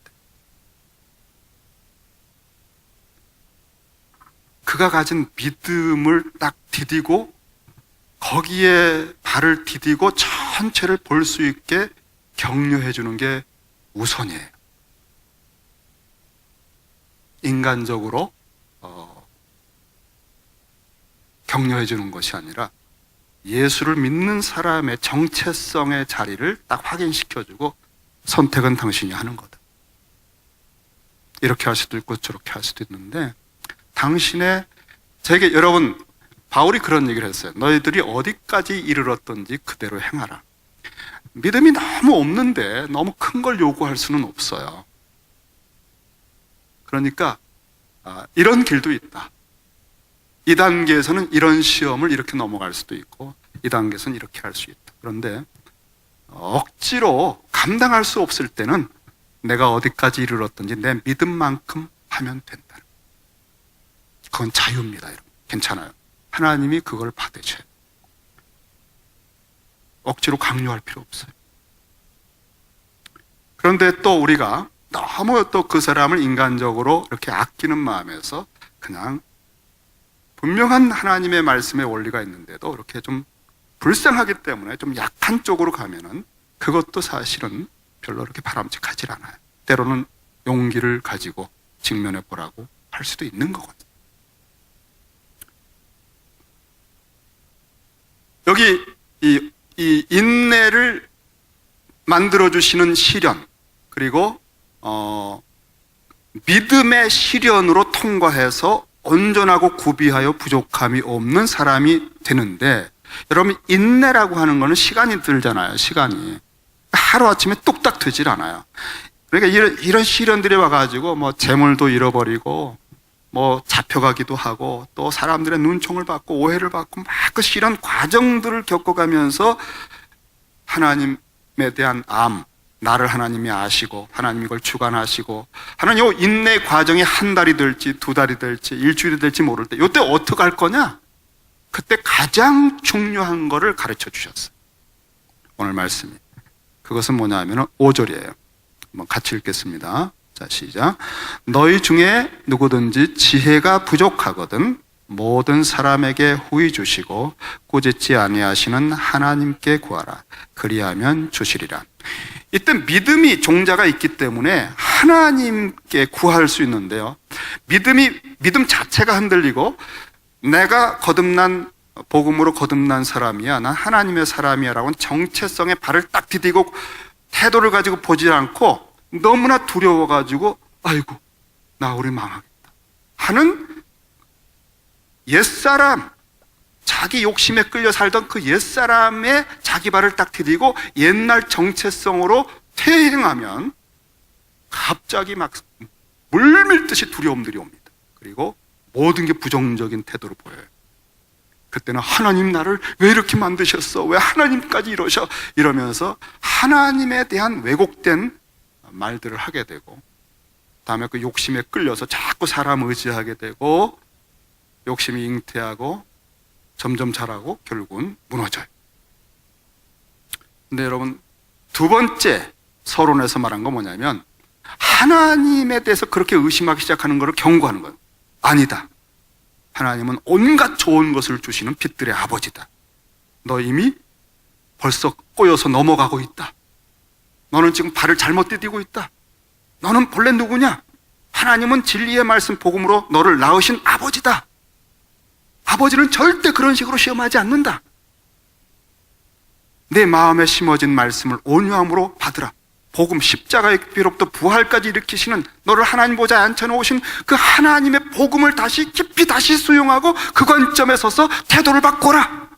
그가 가진 믿음을 딱 디디고 거기에 발을 디디고 전체를 볼 수 있게 격려해 주는 게 우선이에요. 인간적으로 격려해 주는 것이 아니라 예수를 믿는 사람의 정체성의 자리를 딱 확인시켜주고 선택은 당신이 하는 거다. 이렇게 할 수도 있고 저렇게 할 수도 있는데 여러분 바울이 그런 얘기를 했어요. 너희들이 어디까지 이르렀든지 그대로 행하라. 믿음이 너무 없는데 너무 큰 걸 요구할 수는 없어요. 그러니까 이런 길도 있다. 이 단계에서는 이런 시험을 이렇게 넘어갈 수도 있고 이 단계에서는 이렇게 할 수 있다. 그런데 억지로 감당할 수 없을 때는 내가 어디까지 이르렀든지 내 믿음만큼 하면 된다. 그건 자유입니다. 여러분. 괜찮아요. 하나님이 그걸 받으셔요. 억지로 강요할 필요 없어요. 그런데 또 우리가 너무 또 그 사람을 인간적으로 이렇게 아끼는 마음에서 그냥 분명한 하나님의 말씀의 원리가 있는데도 이렇게 좀 불쌍하기 때문에 좀 약한 쪽으로 가면은 그것도 사실은 별로 그렇게 바람직하지 않아요. 때로는 용기를 가지고 직면해 보라고 할 수도 있는 거거든요. 여기 이 인내를 만들어주시는 시련, 그리고 믿음의 시련으로 통과해서 온전하고 구비하여 부족함이 없는 사람이 되는데, 여러분 인내라고 하는 거는 시간이 들잖아요. 시간이 하루아침에 뚝딱 되질 않아요. 그러니까 이런 시련들이 와가지고 뭐 재물도 잃어버리고 뭐 잡혀가기도 하고 또 사람들의 눈총을 받고 오해를 받고 막 그 시련 과정들을 겪어가면서 하나님에 대한 나를 하나님이 아시고 하나님이 이걸 주관하시고 하나님 이 인내 과정이 한 달이 될지 두 달이 될지 일주일이 될지 모를 때 이때 어떻게 할 거냐? 그때 가장 중요한 거를 가르쳐 주셨어요. 오늘 말씀이. 그것은 뭐냐 하면 5절이에요. 한번 같이 읽겠습니다. 자, 시작. 너희 중에 누구든지 지혜가 부족하거든 모든 사람에게 후히 주시고 꾸짖지 아니하시는 하나님께 구하라. 그리하면 주시리라. 이때 믿음이 종자가 있기 때문에 하나님께 구할 수 있는데요. 믿음 자체가 흔들리고 내가 복음으로 거듭난 사람이야, 난 하나님의 사람이야 라고는 정체성에 발을 딱 디디고 태도를 가지고 보지 않고 너무나 두려워가지고 아이고 나 우리 망하겠다 하는 옛사람, 자기 욕심에 끌려 살던 그 옛사람의 자기 발을 딱 디디고 옛날 정체성으로 퇴행하면 갑자기 막 물밀듯이 두려움들이 옵니다. 그리고 모든 게 부정적인 태도로 보여요. 그때는 하나님 나를 왜 이렇게 만드셨어? 왜 하나님까지 이러셔? 이러면서 하나님에 대한 왜곡된 말들을 하게 되고, 다음에 그 욕심에 끌려서 자꾸 사람 의지하게 되고, 욕심이 잉태하고 점점 자라고 결국은 무너져요. 근데 여러분, 두 번째 서론에서 말한 건 뭐냐면 하나님에 대해서 그렇게 의심하기 시작하는 것을 경고하는 거예요. 아니다. 하나님은 온갖 좋은 것을 주시는 빛들의 아버지다. 너 이미 벌써 꼬여서 넘어가고 있다. 너는 지금 발을 잘못 디디고 있다. 너는 본래 누구냐? 하나님은 진리의 말씀 복음으로 너를 낳으신 아버지다. 아버지는 절대 그런 식으로 시험하지 않는다. 내 마음에 심어진 말씀을 온유함으로 받으라. 복음 십자가의 비로부터 부활까지 일으키시는 너를 하나님 보좌에 앉혀놓으신 그 하나님의 복음을 깊이 다시 수용하고 그 관점에 서서 태도를 바꿔라.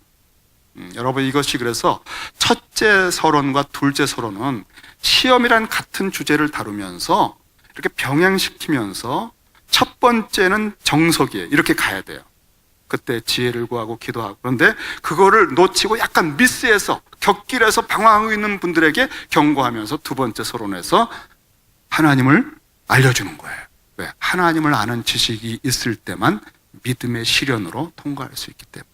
여러분, 이것이 그래서 첫째 서론과 둘째 서론은 시험이란 같은 주제를 다루면서 이렇게 병행시키면서 첫 번째는 정석이에요. 이렇게 가야 돼요. 그때 지혜를 구하고 기도하고. 그런데 그거를 놓치고 약간 미스해서 곁길에서 방황하고 있는 분들에게 경고하면서 두 번째 서론에서 하나님을 알려주는 거예요. 왜? 하나님을 아는 지식이 있을 때만 믿음의 시련으로 통과할 수 있기 때문에.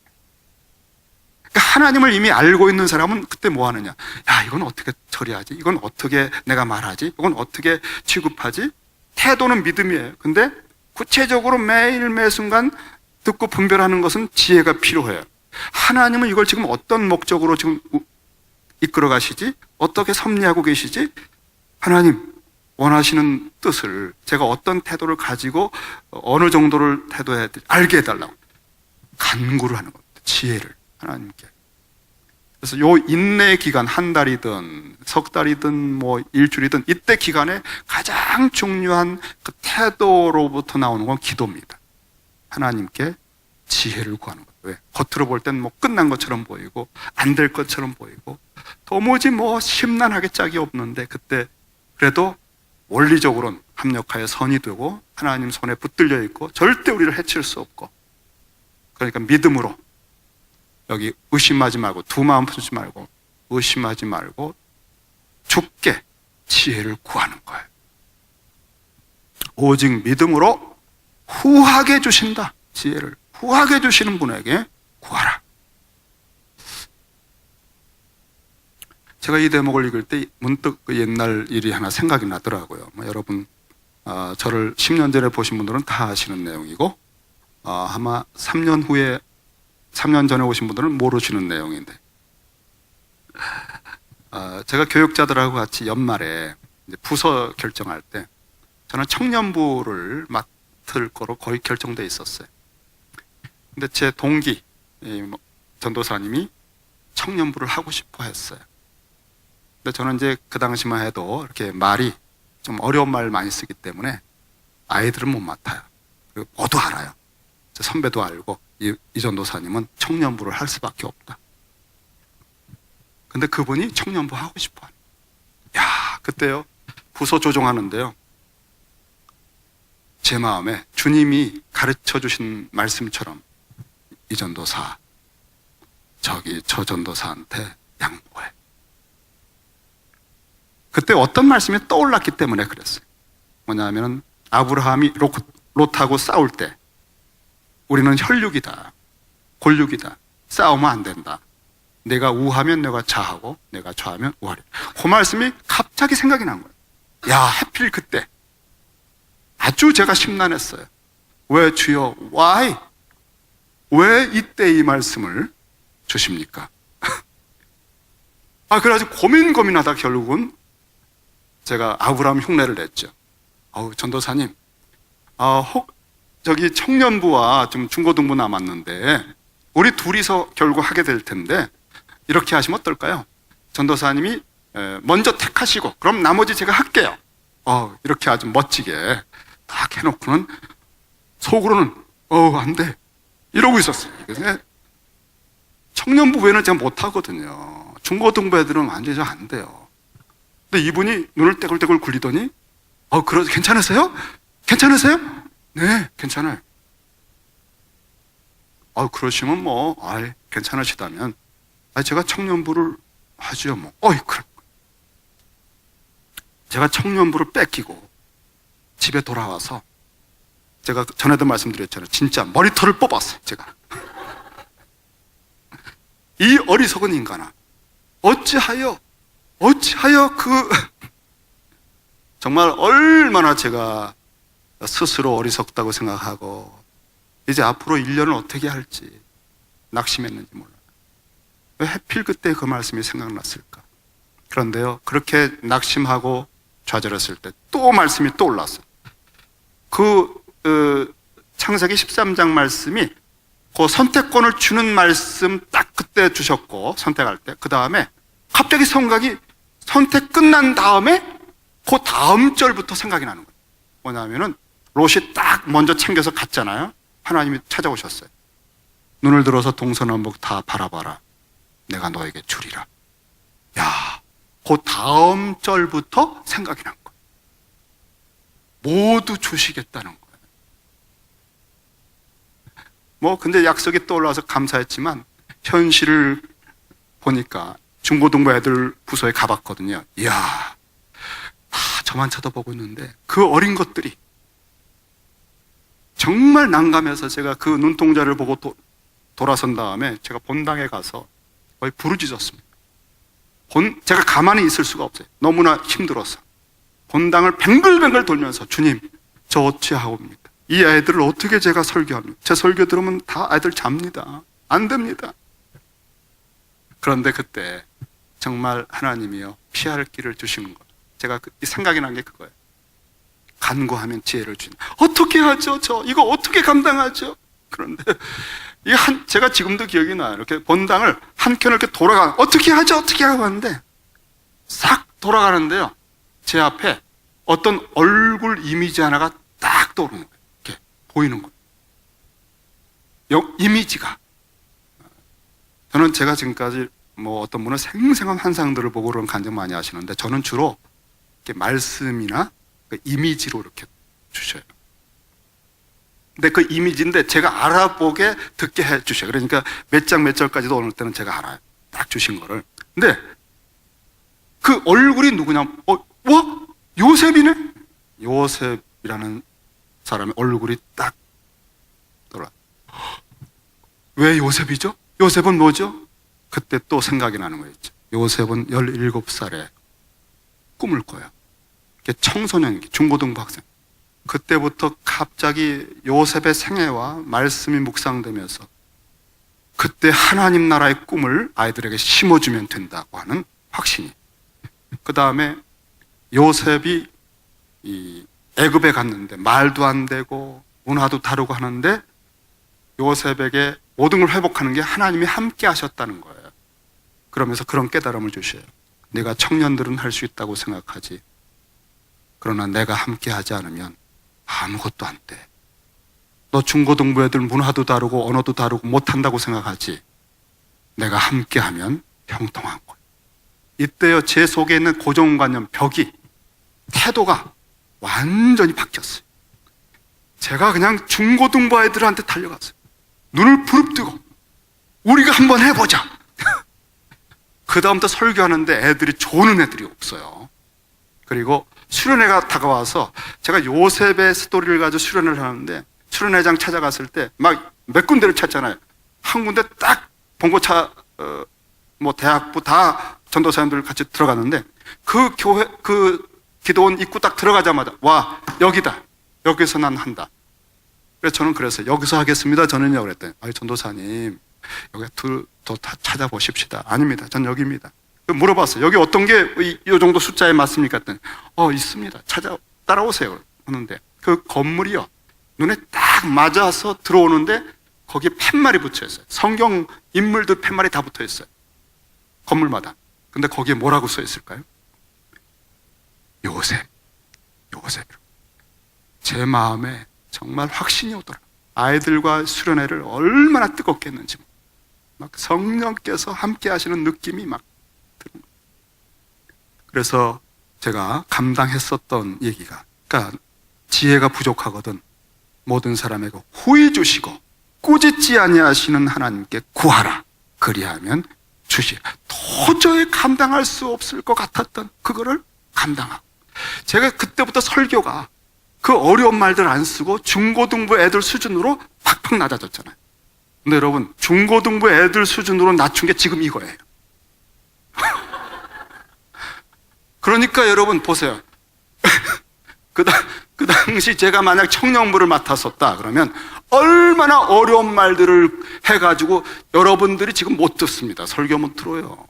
그러니까 하나님을 이미 알고 있는 사람은 그때 뭐 하느냐? 야, 이건 어떻게 처리하지? 이건 어떻게 내가 말하지? 이건 어떻게 취급하지? 태도는 믿음이에요. 근데 구체적으로 매일 매 순간 듣고 분별하는 것은 지혜가 필요해요. 하나님은 이걸 지금 어떤 목적으로 지금 이끌어 가시지? 어떻게 섭리하고 계시지? 하나님 원하시는 뜻을 제가 어떤 태도를 가지고 어느 정도를 태도해야 될지 알게 해달라고 간구를 하는 겁니다. 지혜를 하나님께. 그래서 요 인내 기간, 한 달이든 석 달이든 뭐 일주일이든 이때 기간에 가장 중요한 그 태도로부터 나오는 건 기도입니다. 하나님께 지혜를 구하는 거예요. 왜? 겉으로 볼 땐 뭐 끝난 것처럼 보이고 안 될 것처럼 보이고 도무지 뭐 심란하게 짝이 없는데 그때 그래도 원리적으로는 합력하여 선이 되고 하나님 손에 붙들려 있고 절대 우리를 해칠 수 없고, 그러니까 믿음으로 여기 의심하지 말고 두 마음 품지 말고 의심하지 말고 주께 지혜를 구하는 거예요. 오직 믿음으로 후하게 주신다. 지혜를 후하게 주시는 분에게 구하라. 제가 이 대목을 읽을 때 문득 그 옛날 일이 하나 생각이 나더라고요. 여러분 저를 10년 전에 보신 분들은 다 아시는 내용이고 아마 3년 전에 오신 분들은 모르시는 내용인데, 제가 교육자들하고 같이 연말에 이제 부서 결정할 때 저는 청년부를 맡을 거로 거의 결정돼 있었어요. 근데 제 동기 전도사님이 청년부를 하고 싶어 했어요. 근데 저는 이제 그 당시만 해도 이렇게 말이 좀 어려운 말 많이 쓰기 때문에 아이들은 못 맡아요. 그리고 모두 알아요. 제 선배도 알고 이 전도사님은 청년부를 할 수밖에 없다. 근데 그분이 청년부 하고 싶어 하는. 야, 그때요 부서 조정하는데요 제 마음에 주님이 가르쳐 주신 말씀처럼 이 전도사 저 전도사한테 양보해. 그때 어떤 말씀이 떠올랐기 때문에 그랬어요. 뭐냐면 아브라함이 롯하고 싸울 때 우리는 혈육이다, 골육이다, 싸우면 안 된다. 내가 우하면 내가 좌하고 내가 좌하면 우하리. 그 말씀이 갑자기 생각이 난 거예요. 야, 하필 그때 아주 제가 심란했어요. 왜 주여, why? 왜 이때 이 말씀을 주십니까? 그래가지고 고민하다 결국은 제가 아브라함 흉내를 냈죠. 전도사님, 저기 청년부와 좀 중고등부 남았는데 우리 둘이서 결국 하게 될 텐데 이렇게 하시면 어떨까요? 전도사님이 먼저 택하시고 그럼 나머지 제가 할게요. 이렇게 아주 멋지게 딱 해놓고는 속으로는 안 돼 이러고 있었어요. 청년부 외에는 제가 못하거든요. 중고등부 애들은 완전히 안 돼요. 근데 이분이 눈을 떼굴떼굴 굴리더니 괜찮으세요? 괜찮으세요? 네, 괜찮아요. 그러시면 괜찮으시다면 제가 청년부를 하죠 뭐. 그럼 제가 청년부를 뺏기고 집에 돌아와서 제가 전에도 말씀드렸잖아요. 진짜 머리털을 뽑았어요. 제가 이 어리석은 인간아, 어찌하여 정말 얼마나 제가 스스로 어리석다고 생각하고 이제 앞으로 1년을 어떻게 할지 낙심했는지 몰라요. 왜 하필 그때 그 말씀이 생각났을까? 그런데요, 그렇게 낙심하고 좌절했을 때 또 말씀이 또 올랐어요. 창세기 13장 말씀이 그 선택권을 주는 말씀 딱 그때 주셨고, 선택할 때. 그 다음에 갑자기 생각이 선택 끝난 다음에 그 다음 절부터 생각이 나는 거예요. 뭐냐면은 롯이 딱 먼저 챙겨서 갔잖아요. 하나님이 찾아오셨어요. 눈을 들어서 동서남북 다 바라봐라. 내가 너에게 주리라. 그 다음 절부터 생각이 난 거예요. 모두 주시겠다는 거예요. 근데 약속이 떠올라서 감사했지만 현실을 보니까 중고등부 애들 부서에 가봤거든요. 다 저만 쳐다보고 있는데 그 어린 것들이 정말 난감해서 제가 그 눈동자를 보고 돌아선 다음에 제가 본당에 가서 거의 부르짖었습니다. 제가 가만히 있을 수가 없어요. 너무나 힘들어서. 본당을 뱅글뱅글 돌면서 주님, 저 어찌하옵니까? 이 아이들을 어떻게 제가 설교합니까? 제 설교 들으면 다 아이들 잡니다. 안 됩니다. 그런데 그때 정말 하나님이요, 피할 길을 주시는 거예요. 제가 생각이 난 게 그거예요. 간구하면 지혜를 주신다. 어떻게 하죠? 이거 어떻게 감당하죠? 그런데 제가 지금도 기억이 나요. 이렇게 본당을 한켠을 이렇게 어떻게 하죠? 어떻게 하고 하는데 싹 돌아가는데요. 제 앞에 어떤 얼굴 이미지 하나가 딱 떠오르는 거예요. 이렇게 보이는 거예요. 이미지가. 저는 제가 지금까지 어떤 분은 생생한 환상들을 보고 그런 간증 많이 하시는데 저는 주로 이렇게 말씀이나 이미지로 이렇게 주셔요. 근데 그 이미지인데 제가 알아보게 듣게 해 주셔요. 그러니까 몇 장 몇 절까지도 어느 때는 제가 알아요. 딱 주신 거를. 근데 그 얼굴이 누구냐? 요셉이네? 요셉이라는 사람의 얼굴이 딱 돌아. 왜 요셉이죠? 요셉은 뭐죠? 그때 또 생각이 나는 거였죠. 요셉은 17살에 꿈을 꿔요. 청소년, 중고등부 학생. 그때부터 갑자기 요셉의 생애와 말씀이 묵상되면서 그때 하나님 나라의 꿈을 아이들에게 심어주면 된다고 하는 확신이. 그 다음에 요셉이 애굽에 갔는데 말도 안 되고 문화도 다르고 하는데 요셉에게 모든 걸 회복하는 게 하나님이 함께 하셨다는 거예요. 그러면서 그런 깨달음을 주셔요. 네가 청년들은 할 수 있다고 생각하지. 그러나 내가 함께 하지 않으면 아무것도 안 돼. 너 중고등부 애들 문화도 다르고 언어도 다르고 못한다고 생각하지. 내가 함께 하면 형통한 거예요. 이때요, 제 속에 있는 고정관념, 벽이, 태도가 완전히 바뀌었어요. 제가 그냥 중고등부 아이들한테 달려갔어요. 눈을 부릅뜨고 우리가 한번 해보자. 그 다음부터 설교하는데 애들이 조는 애들이 없어요. 그리고 수련회가 다가와서 제가 요셉의 스토리를 가지고 수련회를 하는데 수련회장 찾아갔을 때 막 몇 군데를 찾잖아요. 한 군데 딱 봉고차 대학부 다 전도사님들 같이 들어갔는데 그 교회 그 기도원 입구 딱 들어가자마자 와 여기다, 여기서 난 한다. 그래서 저는 그랬어요. 여기서 하겠습니다. 저는요 그랬더니 전도사님 여기 더 찾아보십시다. 아닙니다. 전 여기입니다. 물어봤어요. 여기 어떤 게 이 정도 숫자에 맞습니까? 했더니 있습니다. 따라오세요. 하는데 그 건물이요, 눈에 딱 맞아서 들어오는데 거기에 팻말이 붙여 있어요. 성경 인물들 팻말이 다 붙어 있어요, 건물마다. 근데 거기에 뭐라고 써 있을까요? 요셉. 제 마음에 정말 확신이 오더라. 아이들과 수련회를 얼마나 뜨겁게 했는지, 막 성령께서 함께 하시는 느낌이 막 드는 거예요. 그래서 제가 감당했었던 얘기가, 그러니까 지혜가 부족하거든 모든 사람에게 후히 주시고 꾸짖지 아니하시는 하나님께 구하라, 그리하면 주시라. 도저히 감당할 수 없을 것 같았던 그거를 감당하고, 제가 그때부터 설교가 그 어려운 말들 안 쓰고 중고등부 애들 수준으로 팍팍 낮아졌잖아요. 근데 여러분, 중고등부 애들 수준으로 낮춘 게 지금 이거예요. 그러니까 여러분 보세요. 그 당시 제가 만약 청년부를 맡았었다 그러면 얼마나 어려운 말들을 해가지고 여러분들이 지금 못 듣습니다. 설교 못 들어요.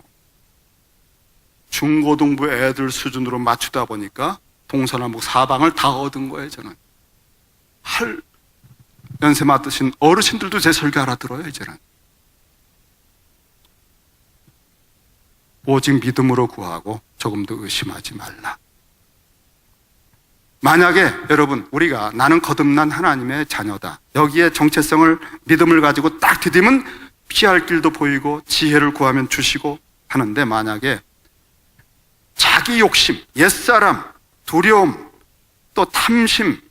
중고등부 애들 수준으로 맞추다 보니까 동서남북 사방을 다 얻은 거예요. 저는 연세 맡으신 어르신들도 제 설교 알아들어요. 이제는 오직 믿음으로 구하고 조금도 의심하지 말라. 만약에 여러분, 우리가 나는 거듭난 하나님의 자녀다, 여기에 정체성을, 믿음을 가지고 딱 디디면 피할 길도 보이고 지혜를 구하면 주시고 하는데, 만약에 자기 욕심, 옛사람, 두려움, 또 탐심,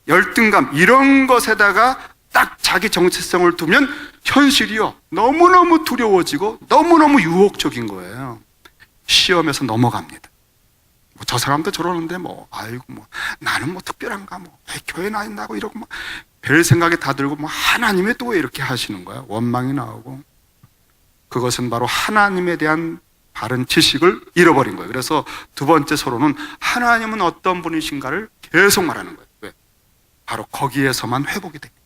열등감, 이런 것에다가 딱 자기 정체성을 두면 현실이요, 너무너무 두려워지고 너무너무 유혹적인 거예요. 시험에서 넘어갑니다. 저 사람도 저러는데 나는 특별한가, 왜 교회 나 있나고 이러고 별 생각이 다 들고, 하나님이 또 왜 이렇게 하시는 거야? 원망이 나오고. 그것은 바로 하나님에 대한 바른 지식을 잃어버린 거예요. 그래서 두 번째 서론은 하나님은 어떤 분이신가를 계속 말하는 거예요. 왜? 바로 거기에서만 회복이 됩니다.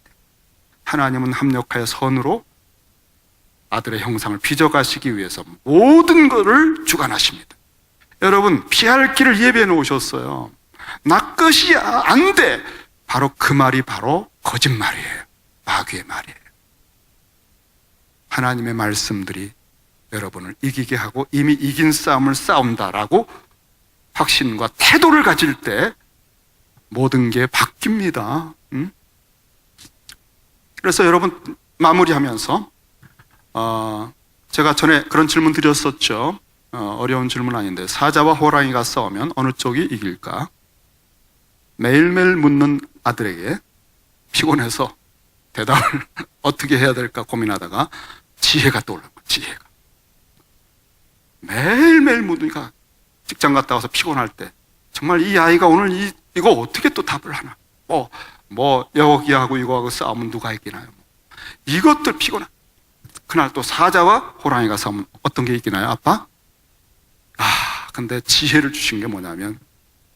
하나님은 합력하여 선으로 아들의 형상을 빚어가시기 위해서 모든 것을 주관하십니다. 여러분, 피할 길을 예비해 놓으셨어요. 나 것이야, 안 돼. 바로 그 말이 바로 거짓말이에요. 마귀의 말이에요. 하나님의 말씀들이 여러분을 이기게 하고 이미 이긴 싸움을 싸운다라고 확신과 태도를 가질 때 모든 게 바뀝니다. 그래서 여러분, 마무리하면서 제가 전에 그런 질문 드렸었죠. 어려운 질문 아닌데, 사자와 호랑이가 싸우면 어느 쪽이 이길까? 매일매일 묻는 아들에게 피곤해서 대답을 어떻게 해야 될까 고민하다가 지혜가 떠올른 거예요. 지혜가. 매일매일 묻으니까 직장 갔다 와서 피곤할 때 정말 이 아이가 오늘 이거 어떻게 또 답을 하나? 여기하고 이거하고 싸우면 누가 이기나요? 이것들 피곤해. 그날 또 사자와 호랑이가 싸우면 어떤 게 이기나요, 아빠? 근데 지혜를 주신 게 뭐냐면,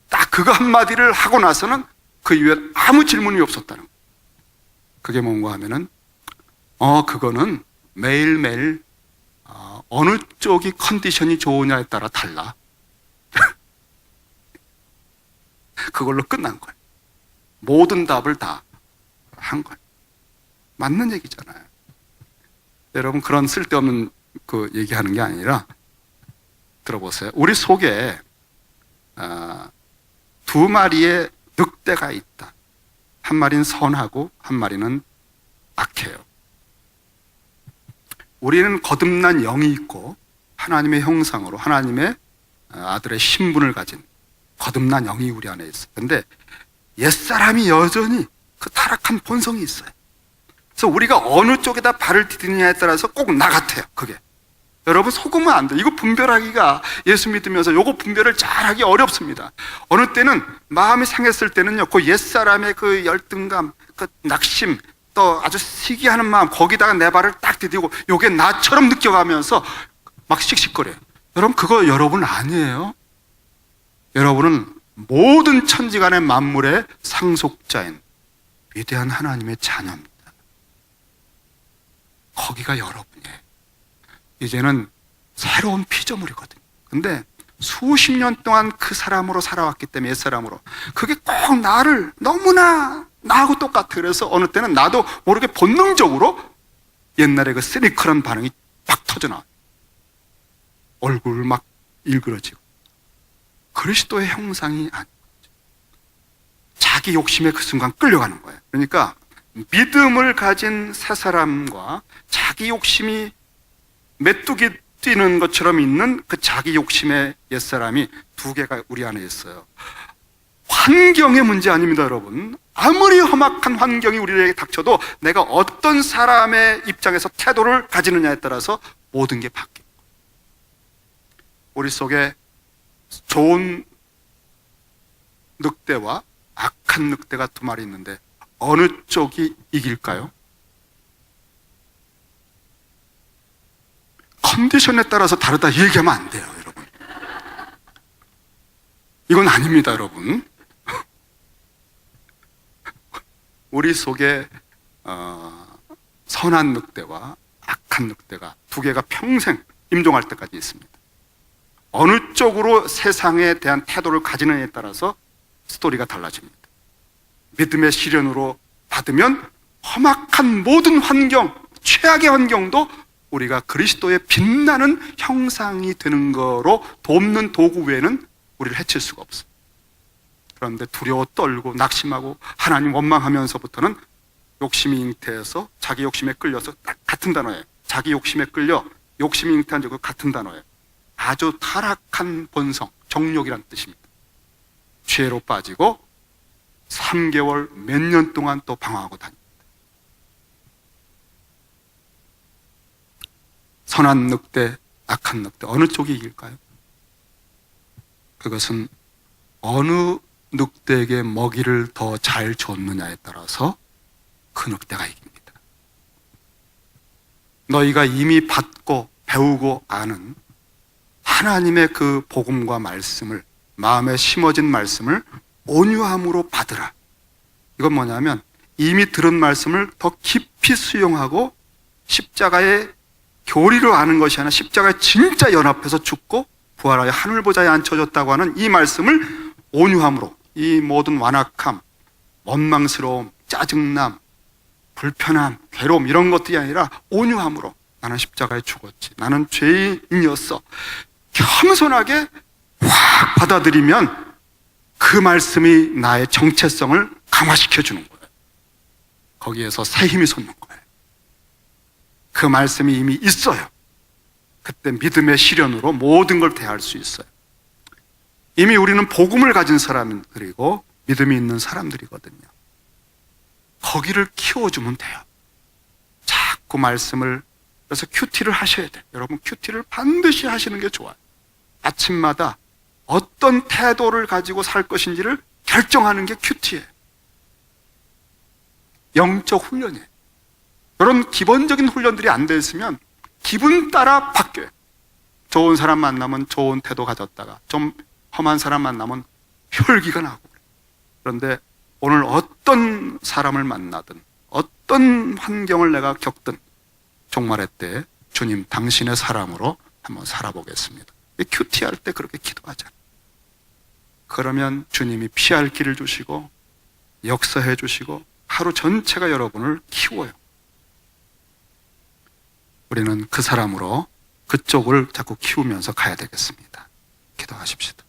딱 그거 한마디를 하고 나서는 그 이후에 아무 질문이 없었다는 거예요. 그게 뭔가 하면은, 그거는 매일매일 어느 쪽이 컨디션이 좋으냐에 따라 달라. 그걸로 끝난 거예요. 모든 답을 다 한 거예요. 맞는 얘기잖아요. 여러분, 그런 쓸데없는 그 얘기하는 게 아니라, 들어보세요. 우리 속에 두 마리의 늑대가 있다. 한 마리는 선하고 한 마리는 악해요. 우리는 거듭난 영이 있고 하나님의 형상으로 하나님의 아들의 신분을 가진 거듭난 영이 우리 안에 있어요. 그런데 옛사람이 여전히 그 타락한 본성이 있어요. 그래서 우리가 어느 쪽에다 발을 디디느냐에 따라서 꼭 나 같아요. 그게. 여러분, 속으면 안 돼. 이거 분별하기가, 예수 믿으면서 이거 분별을 잘하기 어렵습니다. 어느 때는 마음이 상했을 때는요, 그 옛사람의 그 열등감, 그 낙심, 또 아주 시기하는 마음, 거기다가 내 발을 딱 디디고 이게 나처럼 느껴가면서 막 씩씩거려요. 여러분, 그거 여러분 아니에요. 여러분은 모든 천지간의 만물의 상속자인 위대한 하나님의 자녀입니다. 거기가 여러분이에요. 이제는 새로운 피조물이거든요. 근데 수십 년 동안 그 사람으로 살아왔기 때문에, 옛사람으로, 그게 꼭 나를 너무나 나하고 똑같아. 그래서 어느 때는 나도 모르게 본능적으로 옛날에 그 시니컬한 반응이 팍 터져나와요. 얼굴 막 일그러지고. 그리스도의 형상이 아닌 거죠. 자기 욕심에 그 순간 끌려가는 거예요. 그러니까 믿음을 가진 새 사람과 자기 욕심이 메뚜기 뛰는 것처럼 있는 그 자기 욕심의 옛사람이 두 개가 우리 안에 있어요. 환경의 문제 아닙니다, 여러분. 아무리 험악한 환경이 우리에게 닥쳐도 내가 어떤 사람의 입장에서 태도를 가지느냐에 따라서 모든 게 바뀝니다. 우리 속에 좋은 늑대와 악한 늑대가 두 마리 있는데 어느 쪽이 이길까요? 컨디션에 따라서 다르다 얘기하면 안 돼요, 여러분. 이건 아닙니다, 여러분. 우리 속에 선한 늑대와 악한 늑대가 두 개가 평생 임종할 때까지 있습니다. 어느 쪽으로 세상에 대한 태도를 가지느냐에 따라서 스토리가 달라집니다. 믿음의 시련으로 받으면 험악한 모든 환경, 최악의 환경도 우리가 그리스도의 빛나는 형상이 되는 거로 돕는 도구 외에는 우리를 해칠 수가 없어요. 그런데 두려워 떨고 낙심하고 하나님 원망하면서부터는 욕심이 잉태해서 자기 욕심에 끌려서 같은 단어예요. 자기 욕심에 끌려 욕심이 잉태한 적은 같은 단어예요. 아주 타락한 본성, 정욕이란 뜻입니다. 죄로 빠지고 3개월, 몇 년 동안 또 방황하고 다닙니다. 선한 늑대, 악한 늑대, 어느 쪽이 이길까요? 그것은 어느 늑대에게 먹이를 더 잘 줬느냐에 따라서 그 늑대가 이깁니다. 너희가 이미 받고 배우고 아는 하나님의 그 복음과 말씀을, 마음에 심어진 말씀을 온유함으로 받으라. 이건 뭐냐면 이미 들은 말씀을 더 깊이 수용하고 십자가의 교리를 아는 것이 아니라 십자가에 진짜 연합해서 죽고 부활하여 하늘보좌에 앉혀졌다고 하는 이 말씀을 온유함으로, 이 모든 완악함, 원망스러움, 짜증남, 불편함, 괴로움 이런 것들이 아니라 온유함으로 나는 십자가에 죽었지, 나는 죄인이었어, 겸손하게 확 받아들이면 그 말씀이 나의 정체성을 강화시켜 주는 거예요. 거기에서 새 힘이 솟는 거예요. 그 말씀이 이미 있어요. 그때 믿음의 시련으로 모든 걸 대할 수 있어요. 이미 우리는 복음을 가진 사람들이고 믿음이 있는 사람들이거든요. 거기를 키워주면 돼요. 자꾸 말씀을, 그래서 큐티를 하셔야 돼요. 여러분, 큐티를 반드시 하시는 게 좋아요. 아침마다 어떤 태도를 가지고 살 것인지를 결정하는 게 큐티예요. 영적 훈련이에요. 이런 기본적인 훈련들이 안 돼 있으면 기분 따라 바뀌어요. 좋은 사람 만나면 좋은 태도 가졌다가 좀 험한 사람 만나면 혈기가 나고. 그런데 오늘 어떤 사람을 만나든 어떤 환경을 내가 겪든 종말의 때 주님 당신의 사람으로 한번 살아보겠습니다. 큐티할 때 그렇게 기도하자. 그러면 주님이 피할 길을 주시고 역사해 주시고 하루 전체가 여러분을 키워요. 우리는 그 사람으로 그쪽을 자꾸 키우면서 가야 되겠습니다. 기도하십시다.